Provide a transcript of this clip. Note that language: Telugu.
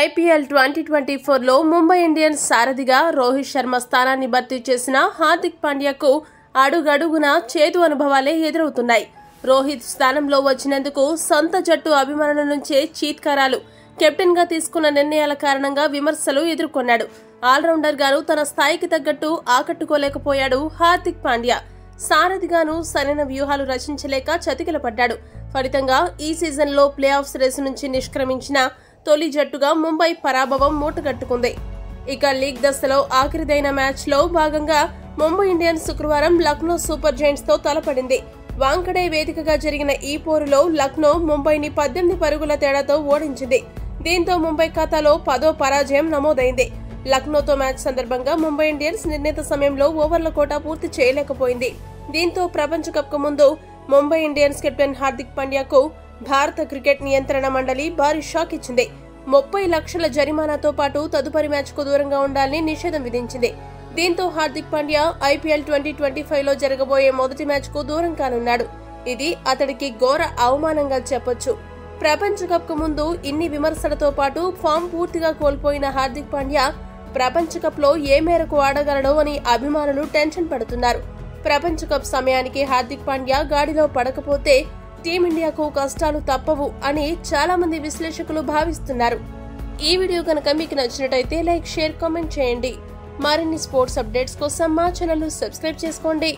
ఐపీఎల్ 2024లో ముంబై ఇండియన్స్ సారథిగా రోహిత్ శర్మ స్థానాన్ని భర్తీ చేసిన హార్దిక్ పాండ్యాకు అడుగడుగునా చేదు అనుభవాలే ఎదురవుతున్నాయి. రోహిత్ స్థానంలో వచ్చినందుకు సొంత జట్టు అభిమానుల నుంచే చీత్కారాలు, కెప్టెన్ గా తీసుకున్న నిర్ణయాల కారణంగా విమర్శలు ఎదుర్కొన్నాడు. ఆల్రౌండర్ గాను తన స్థాయికి తగ్గట్టు ఆకట్టుకోలేకపోయాడు హార్దిక్ పాండ్యా. సారథిగాను సరైన వ్యూహాలు రచించలేక చతికిలపడ్డాడు. ఫలితంగా ఈ సీజన్లో ప్లే ఆఫ్స్ రేసు నుంచి నిష్క్రమించిన తొలి జట్టుగా ముంబై పరాభవం మూటగట్టుకుంది. ఇక లీగ్ దశలో ఆఖరిదైన మ్యాచ్లో భాగంగా ముంబై ఇండియన్స్ శుక్రవారం లక్నో సూపర్ జైంట్స్ తో తలపడింది. వాంఖడే వేదికగా జరిగిన ఈ పోరులో లక్నో ముంబైని 18 పరుగుల తేడాతో ఓడించింది. దీంతో ముంబై ఖాతాలో 10వ పరాజయం నమోదైంది. లక్నోతో మ్యాచ్ సందర్భంగా ముంబై ఇండియన్స్ నిర్ణీత సమయంలో ఓవర్ల కోటా పూర్తి చేయలేకపోయింది. దీంతో ప్రపంచ కప్ కు ముందు ముంబై ఇండియన్స్ కెప్టెన్ హార్దిక్ పాండ్యాకు భారత క్రికెట్ నియంత్రణ మండలి భారీ షాక్ ఇచ్చింది. 30 లక్షల జరిమానాతో పాటు తదుపరి మ్యాచ్ కు దూరంగా ఉండాలని నిషేధం విధించింది. దీంతో హార్దిక్ పాండ్యా ఐపీఎల్ 2025లో జరగబోయే మొదటి మ్యాచ్ కు దూరం కానున్నాడు. ఇది అతడికి ఘోర అవమానంగా చెప్పొచ్చు. ప్రపంచ కప్ కు ముందు ఇన్ని విమర్శలతో పాటు ఫామ్ పూర్తిగా కోల్పోయిన హార్దిక్ పాండ్యా ప్రపంచ కప్ లో ఏ మేరకు ఆడగలడో అని అభిమానులు టెన్షన్ పడుతున్నారు. ప్రపంచ కప్ సమయానికి హార్దిక్ పాండ్యా గాడిలో పడకపోతే టీమిండియాకు కష్టాలు తప్పవు అని చాలా మంది విశ్లేషకులు భావిస్తున్నారు. ఈ వీడియో కనుక మీకు నచ్చినట్టయితే లైక్, షేర్, కామెంట్ చేయండి. మరిన్ని స్పోర్ట్స్ అప్డేట్స్ కోసం మా ఛానల్ సబ్స్క్రైబ్ చేసుకోండి.